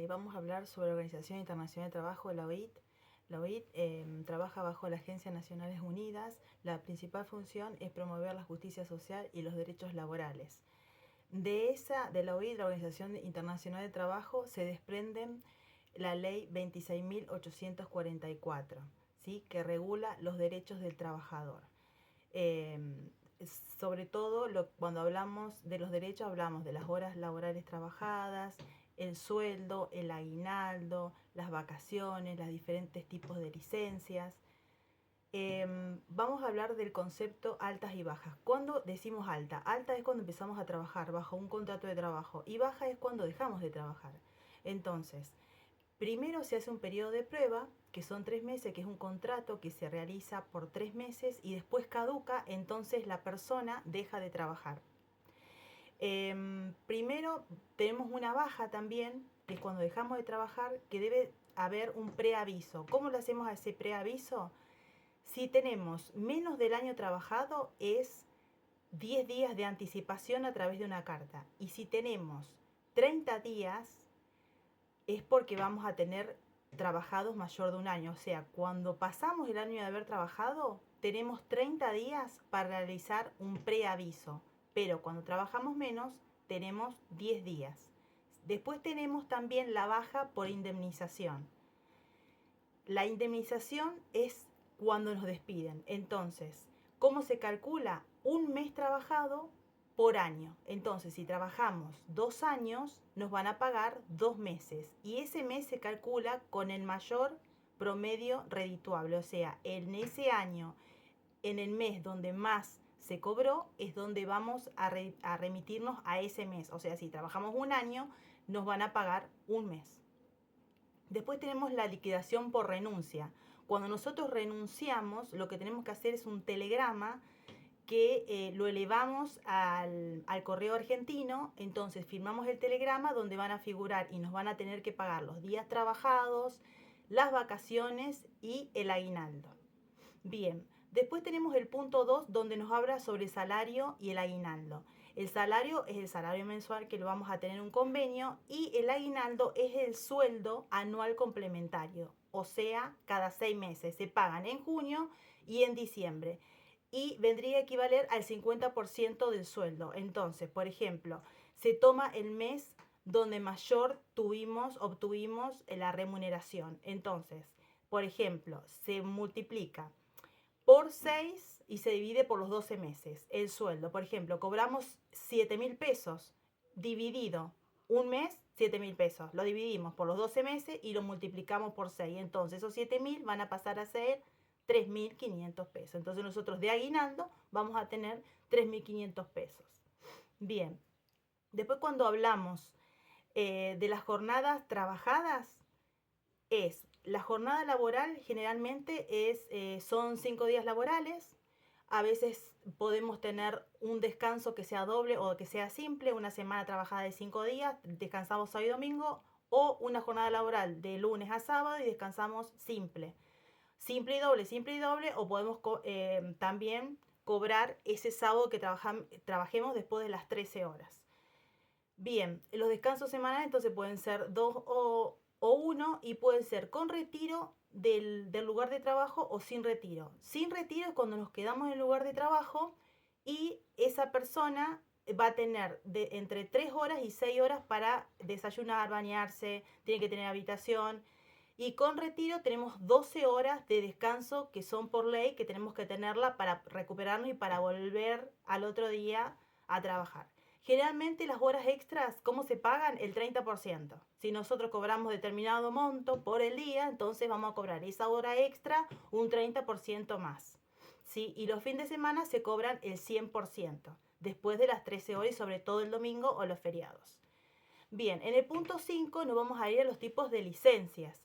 vamos a hablar sobre la Organización Internacional de Trabajo, la OIT. La OIT trabaja bajo la Agencia Nacionales Unidas. La principal función es promover la justicia social y los derechos laborales. De la OIT, la Organización Internacional de Trabajo, se desprenden la ley 26.844, ¿sí?, que regula los derechos del trabajador. Eh, Sobre todo, cuando hablamos de los derechos, hablamos de las horas laborales trabajadas, el sueldo, el aguinaldo, las vacaciones, los diferentes tipos de licencias. Vamos a hablar del concepto altas y bajas. ¿Cuándo decimos alta? Alta es cuando empezamos a trabajar bajo un contrato de trabajo y baja es cuando dejamos de trabajar. Entonces, primero se hace un periodo de prueba, que son 3 meses, que es un contrato que se realiza por 3 meses y después caduca, entonces la persona deja de trabajar. Primero tenemos una baja también, que es cuando dejamos de trabajar, que debe haber un preaviso. ¿Cómo lo hacemos a ese preaviso? Si tenemos menos del año trabajado, es 10 días de anticipación a través de una carta. Y si tenemos 30 días, es porque vamos a tener trabajados mayor de un año. O sea, cuando pasamos el año de haber trabajado, tenemos 30 días para realizar un preaviso. Pero cuando trabajamos menos, tenemos 10 días. Después tenemos también la baja por indemnización. La indemnización es cuando nos despiden. Entonces, ¿cómo se calcula? Un mes trabajado por año. Entonces, si trabajamos 2 años, nos van a pagar 2 meses. Y ese mes se calcula con el mayor promedio redituable. O sea, en ese año, en el mes donde más se cobró, es donde vamos a remitirnos a ese mes. O sea, si trabajamos un año, nos van a pagar un mes. Después tenemos la liquidación por renuncia. Cuando nosotros renunciamos, lo que tenemos que hacer es un telegrama que lo elevamos al correo argentino. Entonces firmamos el telegrama donde van a figurar y nos van a tener que pagar los días trabajados, las vacaciones y el aguinaldo. Bien, después tenemos el punto 2 donde nos habla sobre el salario y el aguinaldo. El salario es el salario mensual que lo vamos a tener en un convenio y el aguinaldo es el sueldo anual complementario, o sea, cada 6 meses. Se pagan en junio y en diciembre y vendría a equivaler al 50% del sueldo. Entonces, por ejemplo, se toma el mes donde mayor obtuvimos la remuneración. Entonces, por ejemplo, se multiplica por 6 y se divide por los 12 meses. El sueldo, por ejemplo, cobramos 7.000 pesos, dividido un mes, 7.000 pesos. Lo dividimos por los 12 meses y lo multiplicamos por 6. Entonces esos 7.000 van a pasar a ser 3.500 pesos. Entonces nosotros de aguinaldo vamos a tener 3.500 pesos. Bien, después cuando hablamos de las jornadas trabajadas, la jornada laboral generalmente son 5 días laborales. A veces podemos tener un descanso que sea doble o que sea simple, una semana trabajada de 5 días, descansamos sábado y domingo, o una jornada laboral de lunes a sábado y descansamos simple. Simple y doble, o podemos también cobrar ese sábado que trabajemos después de las 13 horas. Bien, los descansos semanales entonces pueden ser 2 o 1 y pueden ser con retiro del lugar de trabajo o sin retiro. Sin retiro es cuando nos quedamos en el lugar de trabajo y esa persona va a tener entre 3 horas y 6 horas para desayunar, bañarse, tiene que tener habitación. Y con retiro tenemos 12 horas de descanso que son por ley, que tenemos que tenerla para recuperarnos y para volver al otro día a trabajar. Generalmente las horas extras, ¿cómo se pagan? El 30%. Si nosotros cobramos determinado monto por el día, entonces vamos a cobrar esa hora extra un 30% más. ¿Sí? Y los fines de semana se cobran el 100%, después de las 13 horas y sobre todo el domingo o los feriados. Bien, en el punto 5 nos vamos a ir a los tipos de licencias.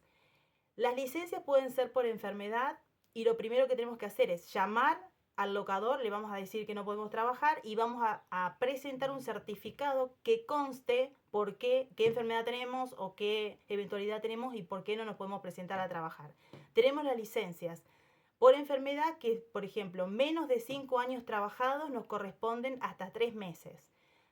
Las licencias pueden ser por enfermedad y lo primero que tenemos que hacer es llamar al locador, le vamos a decir que no podemos trabajar y vamos a presentar un certificado que conste por qué enfermedad tenemos o qué eventualidad tenemos y por qué no nos podemos presentar a trabajar. Tenemos las licencias por enfermedad que, por ejemplo, menos de 5 años trabajados nos corresponden hasta 3 meses.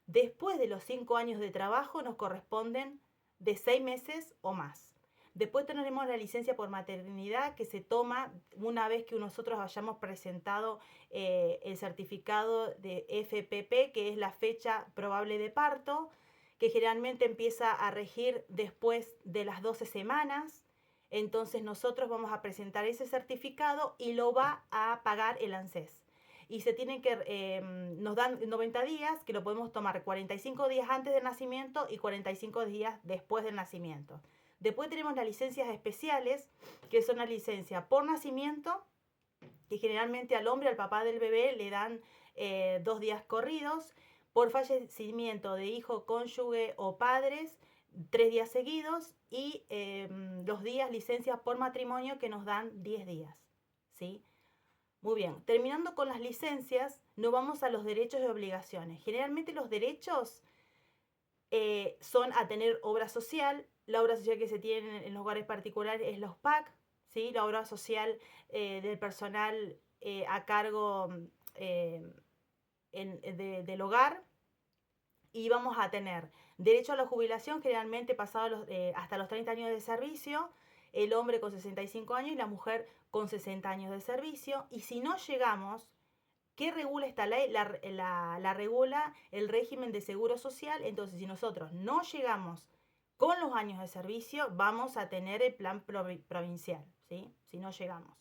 Después de los 5 años de trabajo nos corresponden de 6 meses o más. Después tenemos la licencia por maternidad que se toma una vez que nosotros hayamos presentado el certificado de FPP, que es la fecha probable de parto, que generalmente empieza a regir después de las 12 semanas. Entonces nosotros vamos a presentar ese certificado y lo va a pagar el ANSES. Y se tienen que, nos dan 90 días, que lo podemos tomar 45 días antes del nacimiento y 45 días después del nacimiento. Después tenemos las licencias especiales, que son la licencia por nacimiento, que generalmente al hombre, al papá del bebé, le dan 2 días corridos. Por fallecimiento de hijo, cónyuge o padres, 3 días seguidos. Y los días licencias por matrimonio, que nos dan 10 días. ¿Sí? Muy bien, terminando con las licencias, nos vamos a los derechos y obligaciones. Generalmente los derechos son a tener obra social. La obra social que se tiene en los hogares particulares es los PAC, ¿sí? La obra social del personal a cargo del hogar. Y vamos a tener derecho a la jubilación, generalmente pasado hasta los 30 años de servicio, el hombre con 65 años y la mujer con 60 años de servicio. Y si no llegamos, ¿qué regula esta ley? La regula el régimen de seguro social. Entonces, si nosotros no llegamos con los años de servicio, vamos a tener el plan provincial, ¿sí? Si no llegamos.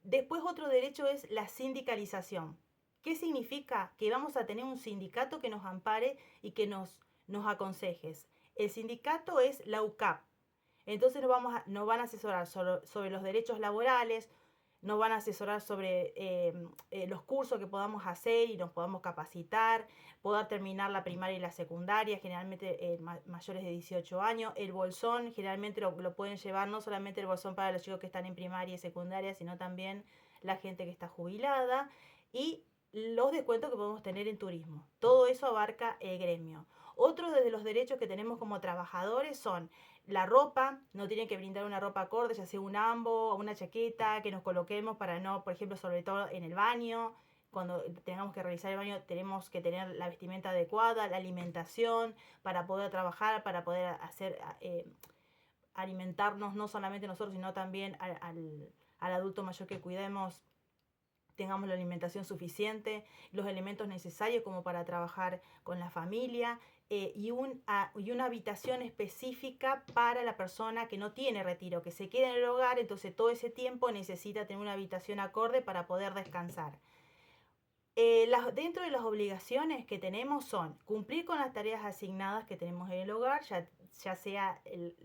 Después, otro derecho es la sindicalización. ¿Qué significa? Que vamos a tener un sindicato que nos ampare y que nos aconseje. El sindicato es la UCAP. Entonces nos van a asesorar sobre los derechos laborales, nos van a asesorar sobre los cursos que podamos hacer y nos podamos capacitar, poder terminar la primaria y la secundaria, generalmente mayores de 18 años. El bolsón generalmente lo pueden llevar, no solamente el bolsón para los chicos que están en primaria y secundaria, sino también la gente que está jubilada. Y los descuentos que podemos tener en turismo. Todo eso abarca el gremio. Otros de los derechos que tenemos como trabajadores son la ropa. No tienen que brindar una ropa acorde, ya sea un ambo o una chaqueta que nos coloquemos para no, por ejemplo, sobre todo en el baño. Cuando tengamos que realizar el baño tenemos que tener la vestimenta adecuada, la alimentación para poder trabajar, para poder hacer alimentarnos no solamente nosotros, sino también al adulto mayor que cuidemos, tengamos la alimentación suficiente, los elementos necesarios como para trabajar con la familia y una habitación específica para la persona que no tiene retiro, que se queda en el hogar. Entonces todo ese tiempo necesita tener una habitación acorde para poder descansar. Dentro de las obligaciones que tenemos son cumplir con las tareas asignadas que tenemos en el hogar, ya sea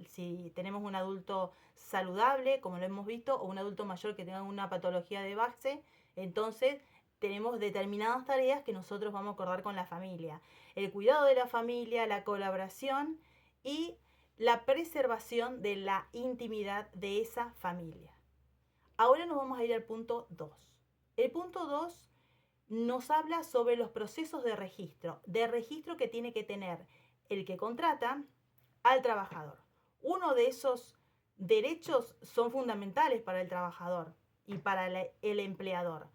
si tenemos un adulto saludable, como lo hemos visto, o un adulto mayor que tenga una patología de base. Entonces tenemos determinadas tareas que nosotros vamos a acordar con la familia. El cuidado de la familia, la colaboración y la preservación de la intimidad de esa familia. Ahora nos vamos a ir al punto 2. El punto 2 nos habla sobre los procesos de registro que tiene que tener el que contrata al trabajador. Uno de esos derechos son fundamentales para el trabajador y para el empleador.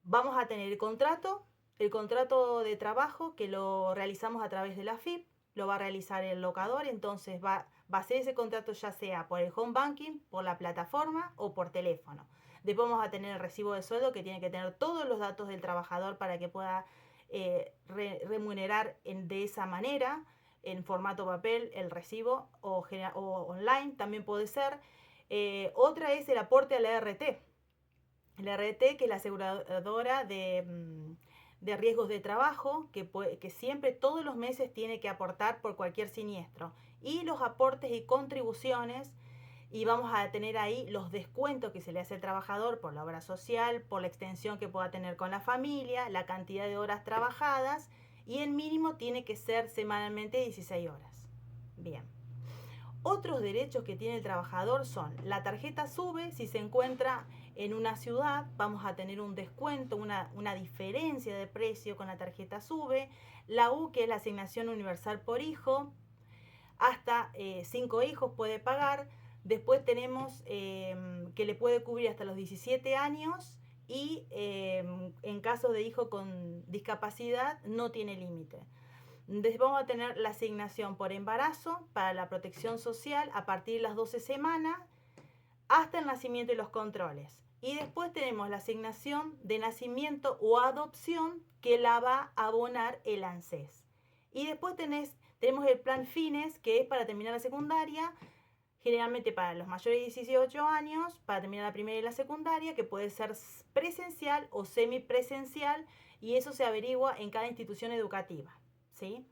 Vamos a tener el contrato de trabajo que lo realizamos a través de la FIP, lo va a realizar el locador. Entonces va a hacer ese contrato ya sea por el home banking, por la plataforma o por teléfono. Después vamos a tener el recibo de sueldo que tiene que tener todos los datos del trabajador para que pueda remunerar de esa manera, en formato papel, el recibo o online también puede ser. Otra es el aporte a la RT. La RT, que es la aseguradora de riesgos de trabajo, que siempre todos los meses tiene que aportar por cualquier siniestro. Y los aportes y contribuciones. Y vamos a tener ahí los descuentos que se le hace al trabajador por la obra social, por la extensión que pueda tener con la familia, la cantidad de horas trabajadas, y el mínimo tiene que ser semanalmente 16 horas. Bien. Otros derechos que tiene el trabajador son la tarjeta SUBE. Si se encuentra en una ciudad, vamos a tener un descuento, una diferencia de precio con la tarjeta SUBE. La U, que es la asignación universal por hijo, hasta 5 hijos puede pagar. Después tenemos que le puede cubrir hasta los 17 años y en caso de hijo con discapacidad no tiene límite. Después vamos a tener la asignación por embarazo para la protección social a partir de las 12 semanas hasta el nacimiento y los controles. Y después tenemos la asignación de nacimiento o adopción que la va a abonar el ANSES. Y después tenemos el plan FINES, que es para terminar la secundaria, generalmente para los mayores de 18 años, para terminar la primaria y la secundaria, que puede ser presencial o semipresencial, y eso se averigua en cada institución educativa, ¿sí?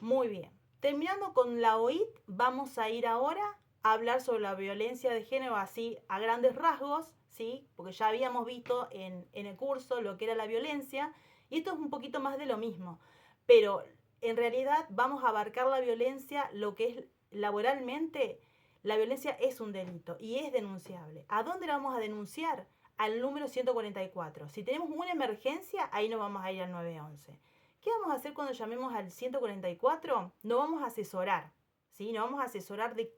Muy bien. Terminando con la OIT, vamos a ir ahora a hablar sobre la violencia de género, así a grandes rasgos, ¿sí? Porque ya habíamos visto en el curso lo que era la violencia, y esto es un poquito más de lo mismo, pero en realidad vamos a abarcar la violencia, lo que es laboralmente. La violencia es un delito y es denunciable. ¿A dónde la vamos a denunciar? Al número 144. Si tenemos una emergencia, ahí nos vamos a ir al 911. ¿Qué vamos a hacer cuando llamemos al 144? Nos vamos a asesorar, ¿sí? Nos vamos a asesorar de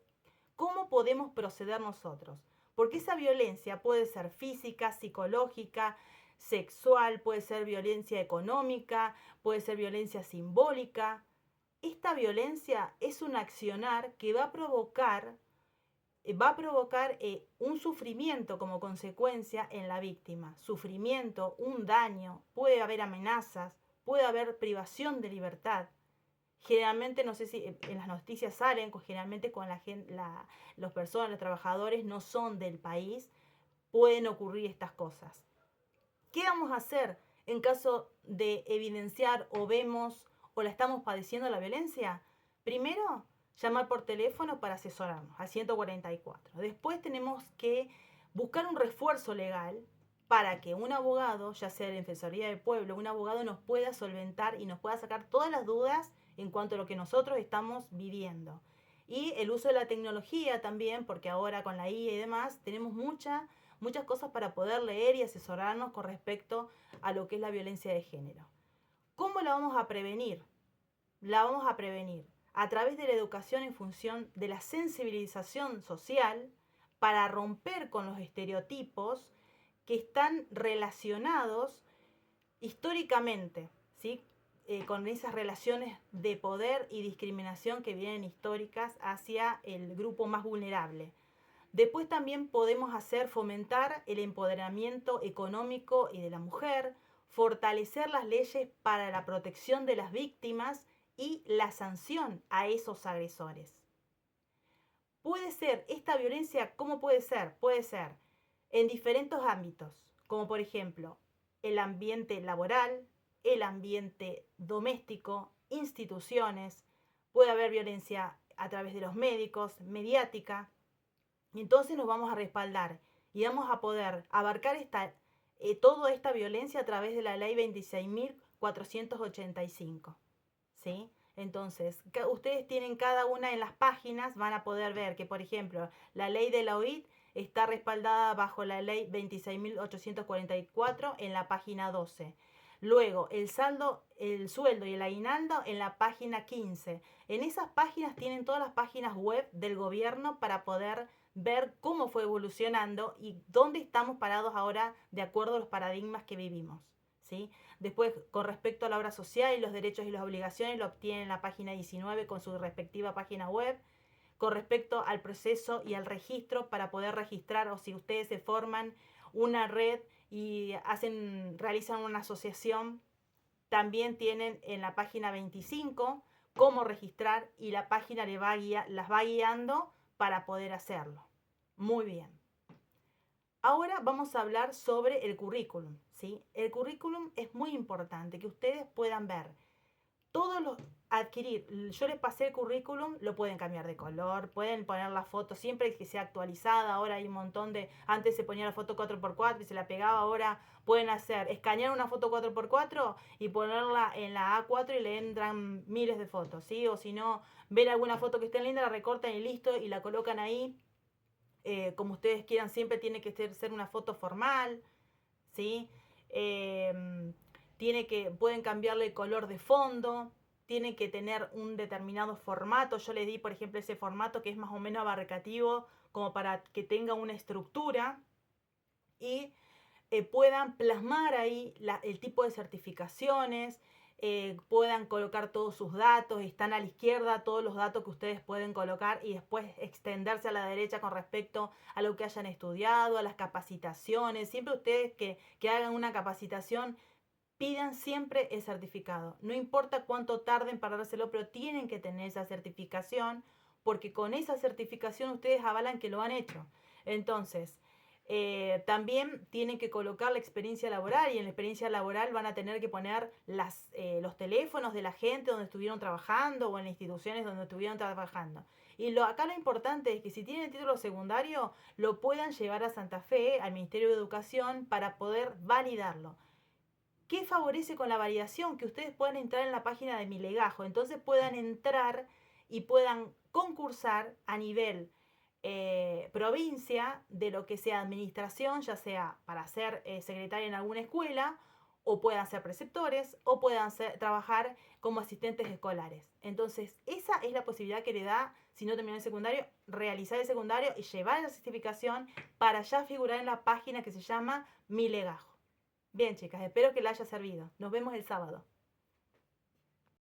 cómo podemos proceder nosotros. Porque esa violencia puede ser física, psicológica, sexual, puede ser violencia económica, puede ser violencia simbólica. Esta violencia es un accionar que va a provocar un sufrimiento como consecuencia en la víctima. Sufrimiento, un daño, puede haber amenazas, puede haber privación de libertad. Generalmente, no sé si en las noticias salen, generalmente con los personas, los trabajadores no son del país, pueden ocurrir estas cosas. ¿Qué vamos a hacer en caso de evidenciar o vemos o la estamos padeciendo la violencia? Primero, llamar por teléfono para asesorarnos al 144. Después tenemos que buscar un refuerzo legal para que un abogado, ya sea de la Defensoría del Pueblo, un abogado nos pueda solventar y nos pueda sacar todas las dudas en cuanto a lo que nosotros estamos viviendo. Y el uso de la tecnología también, porque ahora con la IA y demás tenemos muchas cosas para poder leer y asesorarnos con respecto a lo que es la violencia de género. ¿Cómo la vamos a prevenir? La vamos a prevenir a través de la educación en función de la sensibilización social para romper con los estereotipos que están relacionados históricamente, ¿sí? Con esas relaciones de poder y discriminación que vienen históricas hacia el grupo más vulnerable. Después también podemos fomentar el empoderamiento económico y de la mujer, fortalecer las leyes para la protección de las víctimas y la sanción a esos agresores. Puede ser, esta violencia, ¿cómo puede ser? Puede ser en diferentes ámbitos, como por ejemplo el ambiente laboral, el ambiente doméstico, instituciones, puede haber violencia a través de los médicos, mediática. Y entonces nos vamos a respaldar y vamos a poder abarcar toda esta violencia a través de la ley 26.485. ¿Sí? Entonces, ustedes tienen cada una en las páginas, van a poder ver que, por ejemplo, la ley de la OIT está respaldada bajo la ley 26.844 en la página 12. Luego, el sueldo y el aguinaldo en la página 15. En esas páginas tienen todas las páginas web del gobierno para poder ver cómo fue evolucionando y dónde estamos parados ahora de acuerdo a los paradigmas que vivimos, ¿sí? Después, con respecto a la obra social y los derechos y las obligaciones, lo obtienen en la página 19 con su respectiva página web. Con respecto al proceso y al registro, para poder registrar, o si ustedes se forman una red y realizan una asociación, también tienen en la página 25 cómo registrar y la página las va guiando para poder hacerlo. Muy bien. Ahora vamos a hablar sobre el currículum, ¿sí? El currículum es muy importante, que ustedes puedan ver adquirir. Yo les pasé el currículum, lo pueden cambiar de color, pueden poner la foto siempre que sea actualizada. Ahora hay un montón antes se ponía la foto 4x4 y se la pegaba, ahora pueden escanear una foto 4x4 y ponerla en la A4 y le entran miles de fotos, ¿sí? O si no, ven alguna foto que esté linda, la recortan y listo y la colocan ahí. Como ustedes quieran, siempre tiene que ser una foto formal, ¿sí? Pueden cambiarle el color de fondo, tiene que tener un determinado formato. Yo les di, por ejemplo, ese formato que es más o menos abarcativo, como para que tenga una estructura y puedan plasmar ahí el tipo de certificaciones, puedan colocar todos sus datos, están a la izquierda todos los datos que ustedes pueden colocar y después extenderse a la derecha con respecto a lo que hayan estudiado, a las capacitaciones. Siempre ustedes que hagan una capacitación, pidan siempre el certificado. No importa cuánto tarden para dárselo, pero tienen que tener esa certificación, porque con esa certificación ustedes avalan que lo han hecho. Entonces, también tienen que colocar la experiencia laboral, y en la experiencia laboral van a tener que poner los teléfonos de la gente donde estuvieron trabajando o en las instituciones donde estuvieron trabajando. Y acá lo importante es que si tienen título secundario, lo puedan llevar a Santa Fe, al Ministerio de Educación, para poder validarlo. ¿Qué favorece con la validación? Que ustedes puedan entrar en la página de Mi Legajo, entonces puedan entrar y puedan concursar a nivel provincia de lo que sea administración, ya sea para ser secretaria en alguna escuela, o puedan ser preceptores, o puedan trabajar como asistentes escolares. Entonces, esa es la posibilidad que le da, si no terminó el secundario, realizar el secundario y llevar la certificación para ya figurar en la página que se llama Mi Legajo. Bien, chicas, espero que les haya servido. Nos vemos el sábado.